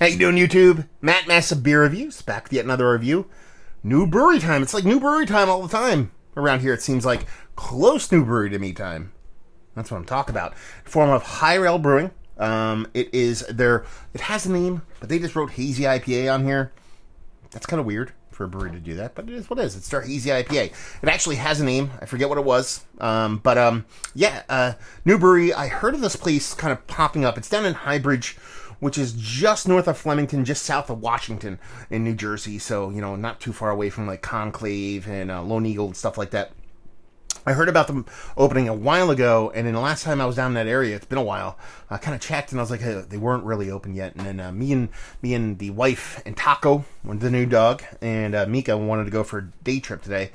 How you doing, YouTube? Matt Massive Beer Reviews, back with yet another review. New brewery time. It's like new brewery time all the time around here. It seems like close new brewery to me time. That's what I'm talking about. Form of Highrail Brewing. It has a name, but they just wrote Hazy IPA on here. That's kind of weird for a brewery to do that, but it is what it is. It's their Hazy IPA. It actually has a name. I forget what it was. New brewery. I heard of this place kind of popping up. It's down in Highbridge, which is just north of Flemington, just south of Washington in New Jersey. So, not too far away from like Conclave and Lone Eagle and stuff like that. I heard about them opening a while ago, and then the last time I was down in that area, it's been a while, I kind of checked, and I was like, hey, they weren't really open yet. And then me and the wife and Taco, the new dog, and Mika wanted to go for a day trip today.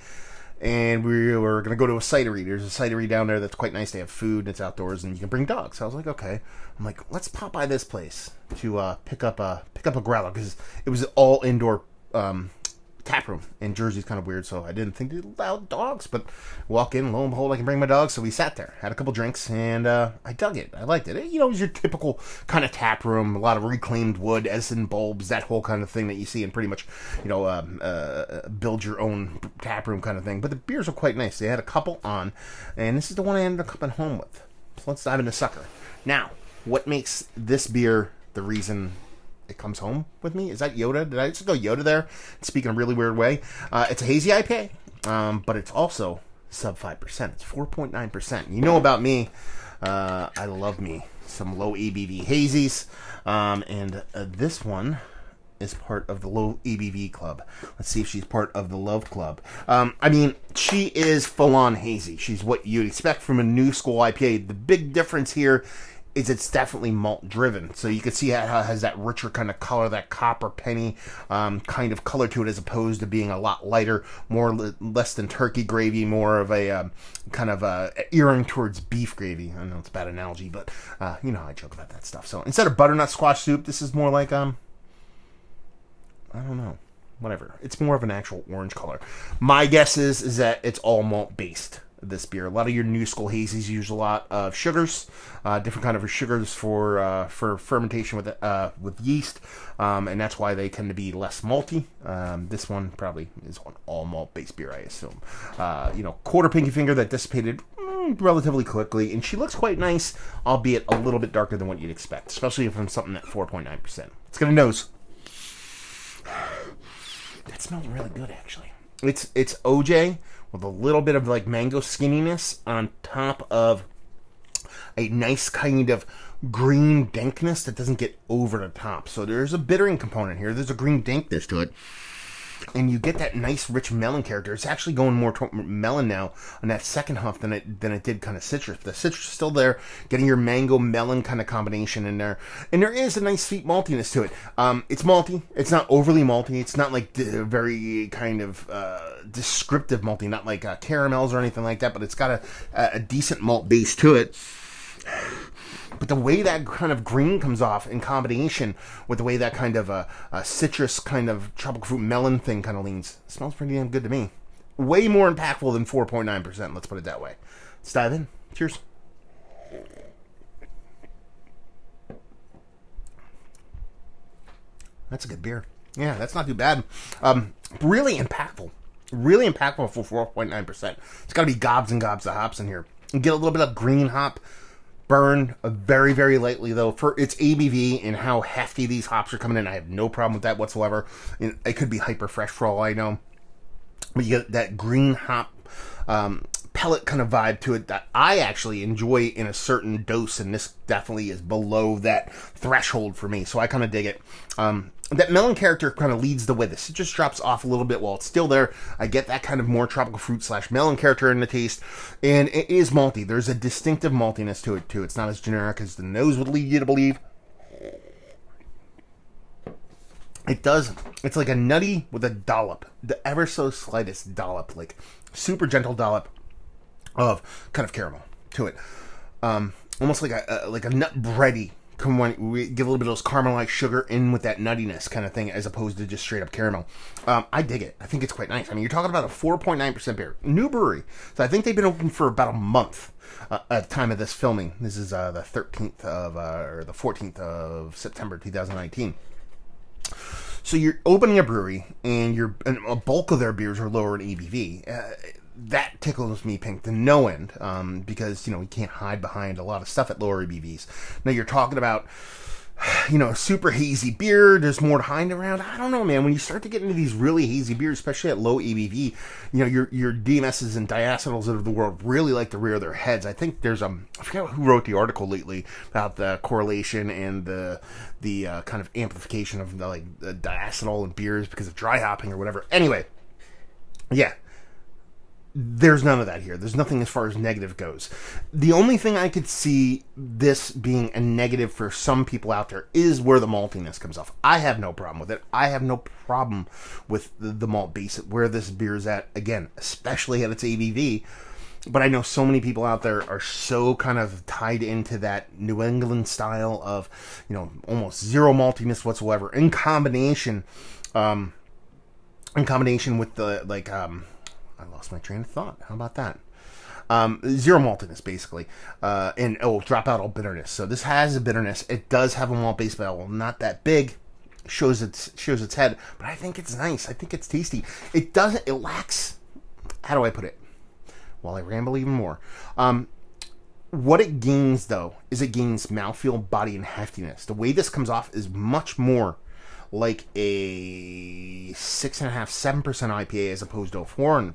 And we were going to go to a cidery. There's a cidery down there that's quite nice. They have food, and it's outdoors, and you can bring dogs. So I was like, okay. I'm like, let's pop by this place to pick up a growler, because it was all indoor tap room, and Jersey's kind of weird, so I didn't think they allowed dogs, but walk in, lo and behold, I can bring my dog. So we sat there, had a couple drinks, and I dug it. I liked it. It was your typical kind of tap room, a lot of reclaimed wood, Edison bulbs, that whole kind of thing that you see in pretty much, build your own tap room kind of thing. But the beers are quite nice. They had a couple on, and this is the one I ended up coming home with. So let's dive into sucker. Now, what makes this beer the reason it comes home with me? Is that Yoda? Did I just go Yoda there? Speaking in a really weird way. It's a hazy IPA, but it's also sub 5%. It's 4.9%. You know about me. I love me some low ABV hazies. And this one is part of the low ABV club. Let's see if she's part of the love club. She is full-on hazy. She's what you'd expect from a new school IPA. The big difference here is it's definitely malt driven. So you can see how it has that richer kind of color, that copper penny kind of color to it, as opposed to being a lot lighter, less than turkey gravy, more of a kind of earring towards beef gravy. I know it's a bad analogy, but I joke about that stuff. So instead of butternut squash soup, this is more like, I don't know, whatever. It's more of an actual orange color. My guess is that it's all malt based. This beer, a lot of your new school hazies use a lot of sugars, different kind of sugars for fermentation with yeast, and that's why they tend to be less malty. This one probably is an all malt based beer, I assume. Quarter pinky finger that dissipated relatively quickly, and she looks quite nice, albeit a little bit darker than what you'd expect, especially from something at 4.9%. Let's get a nose. That smells really good, actually. It's OJ with a little bit of like mango skinniness on top of a nice kind of green dankness that doesn't get over the top. So there's a bittering component here. There's a green dankness to it. And you get that nice rich melon character. It's actually going more to melon now on that second huff than it did kind of citrus. The citrus is still there, getting your mango melon kind of combination in there. And there is a nice sweet maltiness to it. It's malty. It's not overly malty. It's not like very kind of descriptive malty, not like caramels or anything like that, but it's got a decent malt base to it. But the way that kind of green comes off in combination with the way that kind of a citrus kind of tropical fruit melon thing kind of leans, smells pretty damn good to me. Way more impactful than 4.9%, let's put it that way. Let's dive in. Cheers. That's a good beer. Yeah, that's not too bad. Really impactful. Really impactful for 4.9%. It's got to be gobs and gobs of hops in here. You get a little bit of green hop burn very, very lightly, though. For its ABV and how hefty these hops are coming in, I have no problem with that whatsoever. It could be hyper fresh for all I know. But you get that green hop pellet kind of vibe to it that I actually enjoy in a certain dose, and this definitely is below that threshold for me, so I kind of dig it. That melon character kind of leads the way. The citrus drops off a little bit while it's still there. I get that kind of more tropical fruit / melon character in the taste, and it is malty. There's a distinctive maltiness to it, too. It's not as generic as the nose would lead you to believe. It does. It's like a nutty with a dollop, the ever so slightest dollop, like super gentle dollop of kind of caramel to it. Almost like a nut bready. We get a little bit of those caramelized sugar in with that nuttiness kind of thing, as opposed to just straight up caramel. I dig it. I think it's quite nice. I mean, you're talking about a 4.9% beer. New brewery. So I think they've been open for about a month at the time of this filming. This is the 13th of, or the 14th of September, 2019. So you're opening a brewery, and a bulk of their beers are lower in ABV. That tickles me pink to no end, because, you can't hide behind a lot of stuff at lower ABVs. Now you're talking about, super hazy beer. There's more to hide around. I don't know, man. When you start to get into these really hazy beers, especially at low ABV, your DMSs and diacetals of the world really like to rear their heads. I think there's I forget who wrote the article lately about the correlation and the kind of amplification of the diacetyl in beers because of dry hopping or whatever. Anyway, yeah. There's none of that here. There's nothing as far as negative goes. The only thing I could see this being a negative for some people out there is where the maltiness comes off. I have no problem with it. I have no problem with the malt base, where this beer is at, again, especially at its ABV. But I know so many people out there are so kind of tied into that New England style of, almost zero maltiness whatsoever, in combination with the, I lost my train of thought. How about that? Zero maltiness, basically. And drop out all bitterness. So this has a bitterness. It does have a malt base, but not that big. Shows its head. But I think it's nice. I think it's tasty. It lacks, how do I put it? While I ramble even more. What it gains, though, is it gains mouthfeel, body, and heftiness. The way this comes off is much more like a 6.5-7% IPA as opposed to a 4.9%.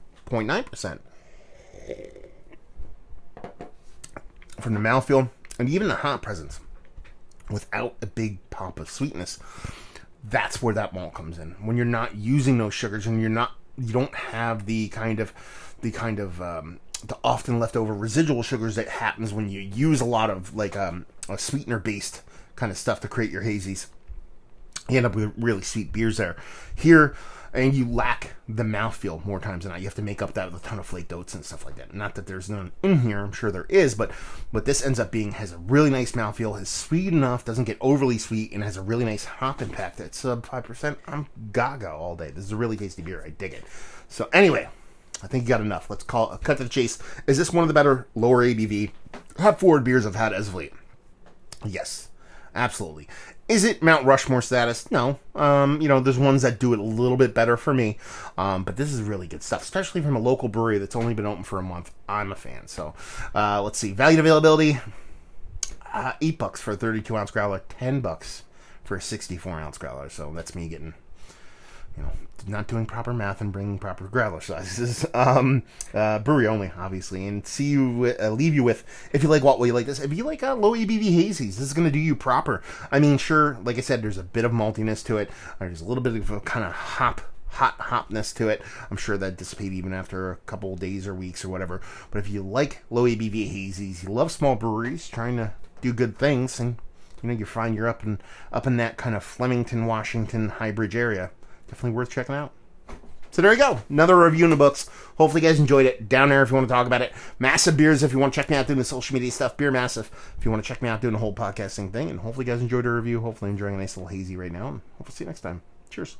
From the mouthfeel and even the hop presence, without a big pop of sweetness, that's where that malt comes in. When you're not using those sugars and you don't have the often leftover residual sugars that happens when you use a lot of a sweetener based kind of stuff to create your hazies. You end up with really sweet beers there. Here, and you lack the mouthfeel more times than not. You have to make up that with a ton of flaked oats and stuff like that. Not that there's none in here, I'm sure there is, but this ends up has a really nice mouthfeel, is sweet enough, doesn't get overly sweet, and has a really nice hop impact at sub 5%. I'm gaga all day. This is a really tasty beer. I dig it. So anyway, I think you got enough. Let's cut to the chase. Is this one of the better lower ABV hop forward beers I've had as of late? Yes, absolutely. Is it Mount Rushmore status? No. There's ones that do it a little bit better for me. But this is really good stuff, especially from a local brewery that's only been open for a month. I'm a fan. So, let's see. Value availability, $8 for a 32-ounce growler, $10 for a 64-ounce growler. So that's me getting, not doing proper math and bringing proper growler sizes. Brewery only, obviously. And leave you with, if you like what you like this, if you like low ABV hazies, this is going to do you proper. I mean, sure, like I said, there's a bit of maltiness to it. There's a little bit of a kind of hot hopness to it. I'm sure that dissipates even after a couple of days or weeks or whatever. But if you like low ABV hazies, you love small breweries trying to do good things, and you find you're up in that kind of Flemington, Washington, High Bridge area, definitely worth checking out. So there you go. Another review in the books. Hopefully you guys enjoyed it. Down there if you want to talk about it. Massive Beers if you want to check me out doing the social media stuff. Beer Massive if you want to check me out doing the whole podcasting thing. And hopefully you guys enjoyed the review. Hopefully enjoying a nice little hazy right now. And hopefully see you next time. Cheers.